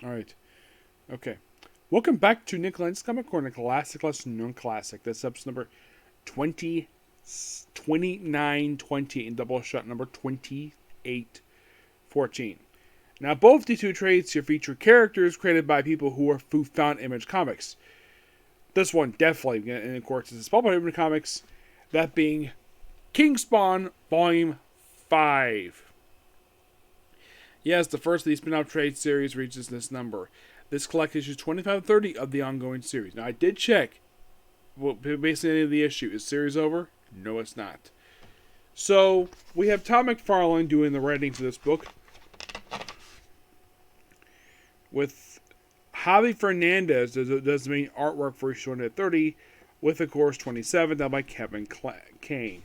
All right. Okay. Welcome back to Nick Lenz Comic Corner, Classic Lesson Non-Classic. That's episode number 20, 2920 and Doubleshot number 2814. Now, both these two trades here feature characters created by people who found Image Comics. This one definitely, and of course, this is published by Image Comics, that being King Spawn Volume 5. Yes, the first of the spin-off trade series reaches this number. This collects issues 25 and 30 of the ongoing series. Now, I did check. Well, basically, the issue. Is the series over? No, it's not. So, we have Todd McFarlane doing the writing for this book, with Javi Fernandez does the main artwork for issue 130, with, of course, 27, done by Kevin Kane.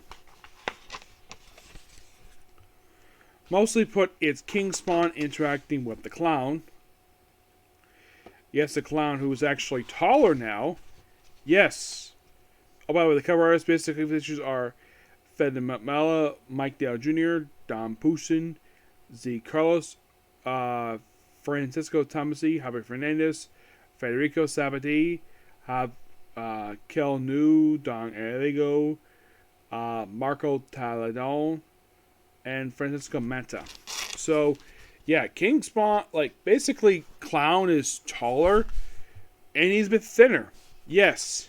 Mostly put, it's King Spawn interacting with the clown. Yes, the clown who is actually taller now. Yes. Oh, by the way, the cover artists basically for issues are Fed Mala, Mike Dale Jr., Don Poussin, Z. Carlos, Francisco Tomasi, Javier Fernandez, Federico Sabati, Kel New, Don Errigo, Marco Taladon, and Francisco Mata. So, yeah, King Spawn, basically, Clown is taller, and he's a bit thinner. Yes.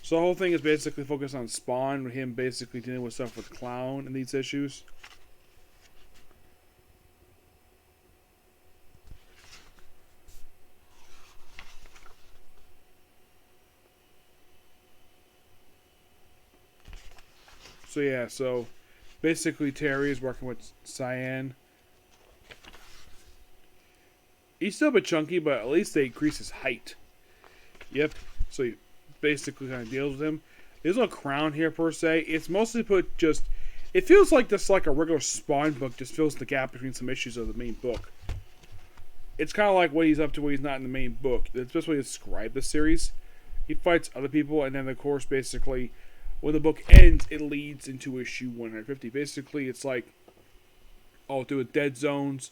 So the whole thing is basically focused on Spawn, with him basically dealing with stuff with Clown in these issues. So yeah, basically Terry is working with Cyan. He's still a bit chunky, but at least they increase his height. Yep, so he basically kind of deals with him. There's no crown here per se. It's mostly put just... It feels like this like a regular Spawn book just fills the gap between some issues of the main book. It's kind of like what he's up to when he's not in the main book. That's the best way to describe the series. He fights other people, and then of course basically... When the book ends, it leads into issue 150. Basically, it's like all to do with dead zones,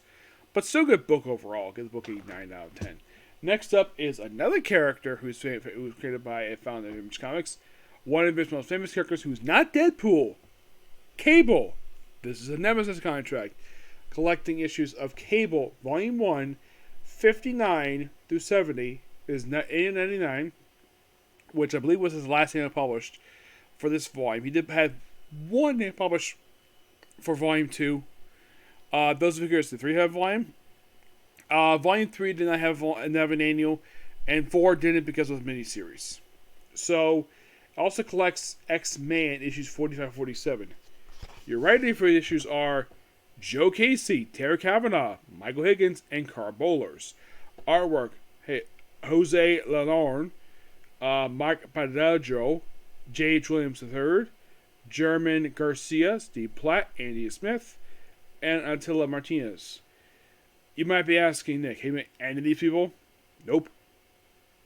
but still good book overall. Give the book a 9 out of 10. Next up is another character who was created by a founder of Image Comics. One of his most famous characters who's not Deadpool. Cable. This is a Nemesis contract. Collecting issues of Cable, Volume 1, 59 through 70. Is 8.99, which I believe was his last thing published. For this volume, he did have one published for volume 2. Those are figures the 3 have volume. Volume 3 did not have an annual, and 4 didn't because of the miniseries. So, it also collects X-Men issues 45-47. Your writing for the issues are Joe Casey, Terry Kavanagh, Michael Higgins, and Carl Bowlers. Artwork, Jose Lalorne, Mike Padaljo, J.H. Williams III, German Garcia, Steve Platt, Andy Smith, and Attila Martinez. You might be asking, Nick, have you met any of these people? Nope.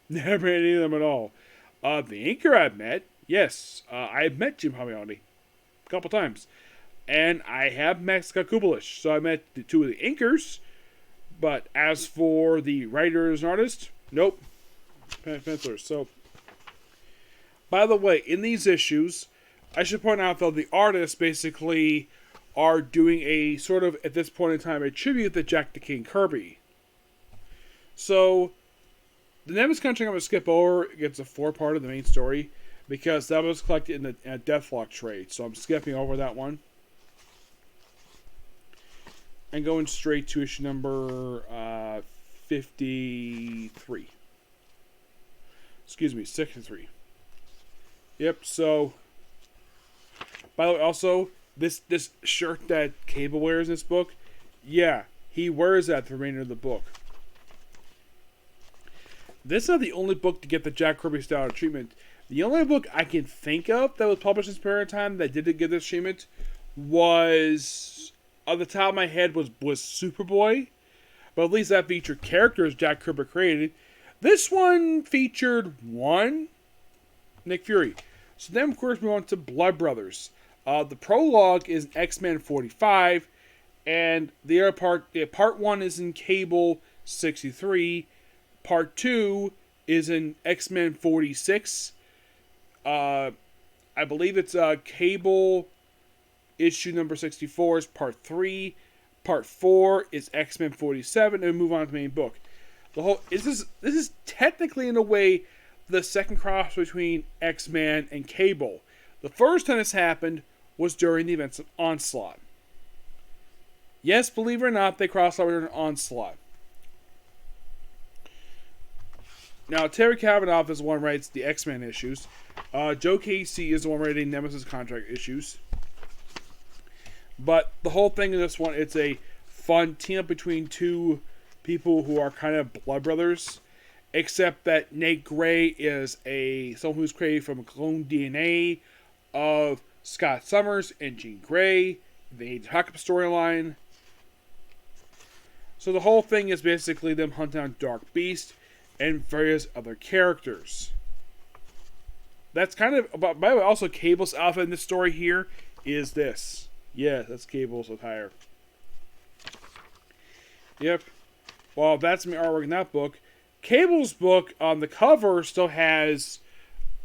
Never met any of them at all. The inker I've met, yes, I've met Jim Palmiotti a couple times. And I have met Scott Kubelich, so I met the 2 of the inkers. But as for the writers and artists, nope. Pencilers, so... By the way, in these issues, I should point out, though, the artists basically are doing a sort of, at this point in time, a tribute to Jack the King Kirby. So, the Nemesis contract I'm going to skip over. It gets a 4-part of the main story, because that was collected in a Deathlock trade. So I'm skipping over that one. And going straight to issue number 53. Excuse me, 63. Yep, so... By the way, also, this shirt that Cable wears in this book, yeah, he wears that the remainder of the book. This is not the only book to get the Jack Kirby style of treatment. The only book I can think of that was published in Spirit Time that didn't get this treatment was, on the top of my head, was Superboy. But at least that featured characters Jack Kirby created. This one featured one, Nick Fury. So then, of course, we went to Blood Brothers. The prologue is X-Men 45, and the other part 1 is in Cable 63. Part 2 is in X-Men 46. I believe it's Cable issue number 64 is part 3. Part 4 is X-Men 47, and we move on to the main book. This is technically, in a way, the second cross between X-Men and Cable. The first time this happened was during the events of Onslaught. Yes, believe it or not, they crossed over during Onslaught. Now, Terry Kavanaugh is the one who writes the X-Men issues. Joe Casey is the one writing Nemesis contract issues. But the whole thing in this one, it's a fun team-up between two people who are kind of blood brothers. Except that Nate Gray is someone who's created from clone DNA of Scott Summers and Jean Grey. The Hawkeye storyline. So the whole thing is basically them hunting down Dark Beast and various other characters. That's kind of about. By the way, also Cable's outfit in this story here is this. Yeah, that's Cable's attire. Yep. Well, that's my artwork in that book. Cable's book on the cover still has,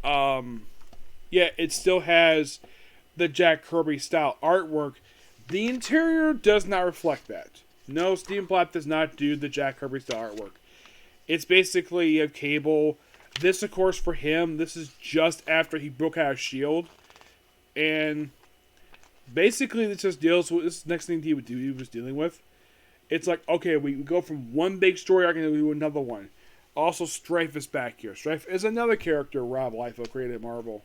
it still has the Jack Kirby style artwork. The interior does not reflect that. No, Stephen Platt does not do the Jack Kirby style artwork. It's basically you have Cable. This, of course, for him, this is just after he broke out of S.H.I.E.L.D. And basically, this just deals with this next thing he was dealing with. It's like, okay, we go from one big story arc and then we do another one. Also, Strife is back here. Strife is another character Rob Liefeld created at Marvel.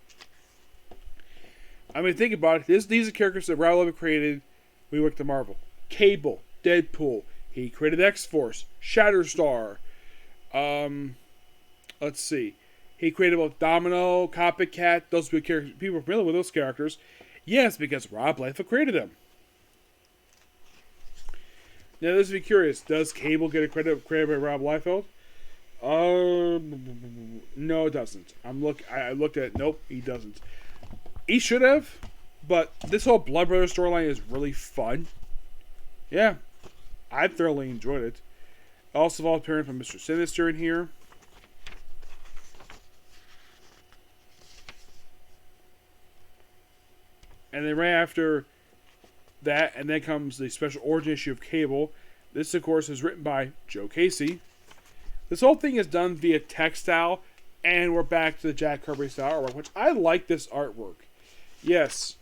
I mean, think about it. These are characters that Rob Liefeld created when he worked at Marvel. Cable, Deadpool. He created X-Force, Shatterstar. Let's see. He created both Domino, Copycat. Those people are familiar with those characters. Yes, because Rob Liefeld created them. Now, this would be curious. Does Cable get a credit created by Rob Liefeld? No, it doesn't. I looked at it. Nope, he doesn't. He should have, but this whole Blood Brothers storyline is really fun. Yeah, I thoroughly enjoyed it. Also, all appearing from Mr. Sinister in here. And then right after that, and then comes the special origin issue of Cable. This, of course, is written by Joe Casey. This whole thing is done via textile, and we're back to the Jack Kirby style artwork, which I like this artwork. Yes,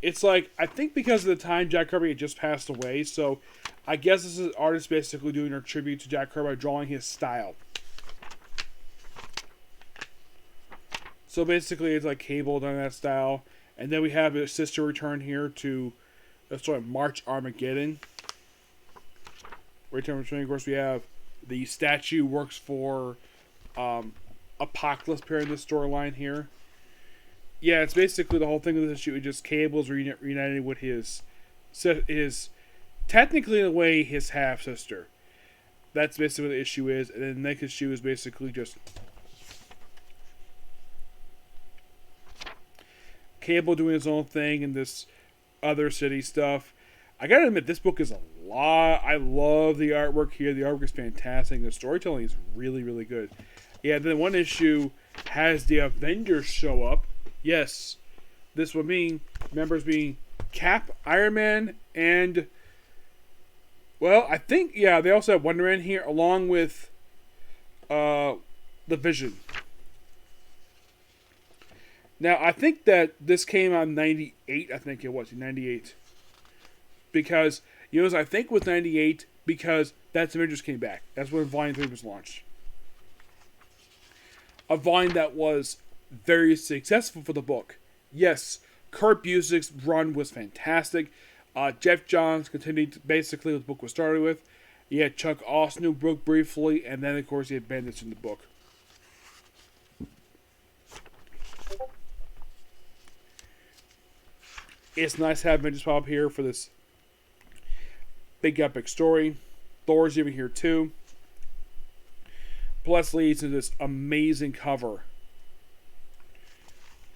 it's like, I think because of the time Jack Kirby had just passed away, so I guess this is an artist basically doing a tribute to Jack Kirby by drawing his style. So basically, it's like Cable done that style, and then we have his sister return here to sort of March Armageddon. Return, of course, we have the statue works for Apocalypse appearing in this storyline here. Yeah, it's basically the whole thing of this issue. Just Cable's reunited with his technically in a way his half sister. That's basically what the issue is, and then the next issue is basically just Cable doing his own thing and this other city stuff. I gotta admit, this book is a lot. I love the artwork here. The artwork is fantastic. The storytelling is really, really good. Yeah, then one issue has the Avengers show up. Yes, this would mean members being Cap, Iron Man, and well, I think they also have Wonder Man here along with the Vision. Now, I think that this came out in 98. I think it was in 98. Because, I think with 98, because that's Avengers came back. That's when Volume 3 was launched. A volume that was very successful for the book. Yes, Kurt Busiek's run was fantastic. Jeff Johns continued basically what the book was started with. He had Chuck Austin who broke briefly, and then, of course, he had Bendis in the book. It's nice to have Avengers pop up here for this big epic story. Thor's even here too. Plus leads to this amazing cover.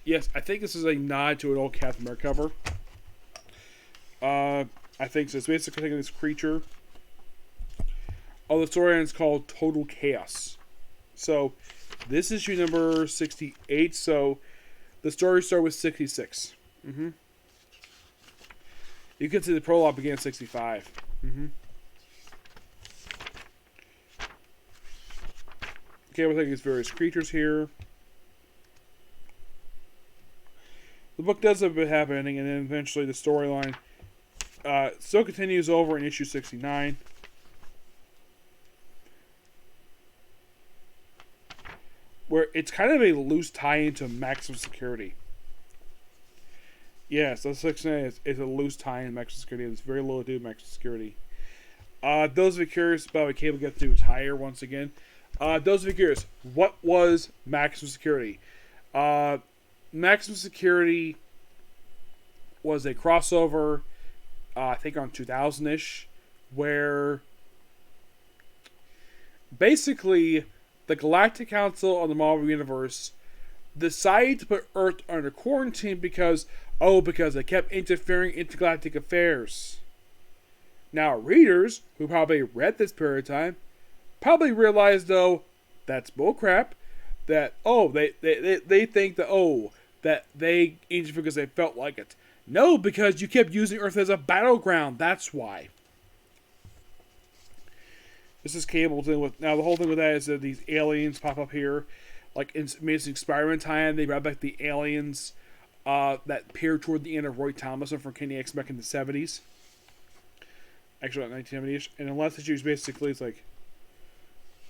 Yes, I think this is a nod to an old Captain America cover. I think so. It's basically taking this creature. Oh, the storyline is called Total Chaos. So, this is issue number 68. So, the story started with 66. You can see the prologue began at 65. Okay, we're taking these various creatures here. The book does have a happy ending, and then eventually the storyline still continues over in issue 69. Where it's kind of a loose tie-in to Maximum Security. Yes, the 69 is a loose tie-in to Maximum Security. There's very little to do with Maximum Security. Those of you curious about what Cable gets to retire once again. Those of you curious, what was Maximum Security? Maximum Security was a crossover, I think on 2000-ish, where basically the Galactic Council of the Marvel Universe decided to put Earth under quarantine because they kept interfering in intergalactic affairs. Now, readers who probably read this period of time probably realized, though, that's bullcrap. That, they think that, that they interfered because they felt like it. No, because you kept using Earth as a battleground. That's why. This is Cable dealing with. Now, the whole thing with that is that these aliens pop up here. Like in Amazing Spider-Man time, they brought back the aliens that appeared toward the end of Roy Thomason from Kenny X back in the 70s. Actually, 1970-ish. And the last issue is basically, it's like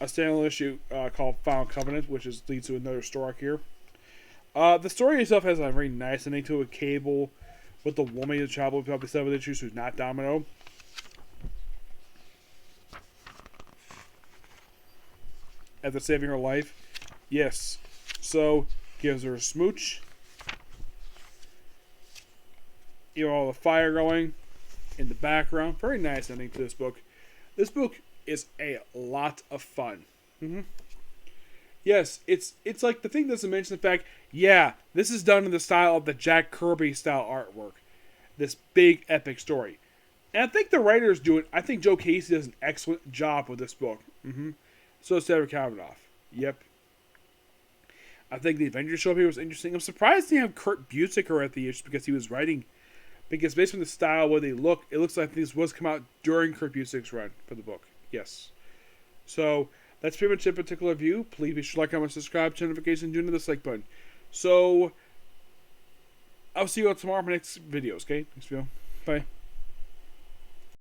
a standalone issue called Final Covenant, which leads to another story arc here. The story itself has a very nice ending to a Cable with the woman who's traveled with probably 7 issues who's not Domino. After saving her life. Yes. So, gives her a smooch. You know, all the fire going in the background. Very nice ending to this book. This book is a lot of fun. Yes, it's like the thing doesn't mention the fact, yeah, this is done in the style of the Jack Kirby style artwork. This big epic story. And I think the writers do it. I think Joe Casey does an excellent job with this book. So is Sarah Kavanaugh. Yep. I think the Avengers show up here was interesting. I'm surprised they have Kurt Busiek at the issue because he was writing. Because based on the style, where they look, it looks like this was come out during Kurt Busiek's run for the book. Yes. So, that's pretty much it particular view. Please be sure to like, comment, subscribe, turn notifications, do the dislike button. So, I'll see you all tomorrow for my next videos, okay? Thanks, video. Bye.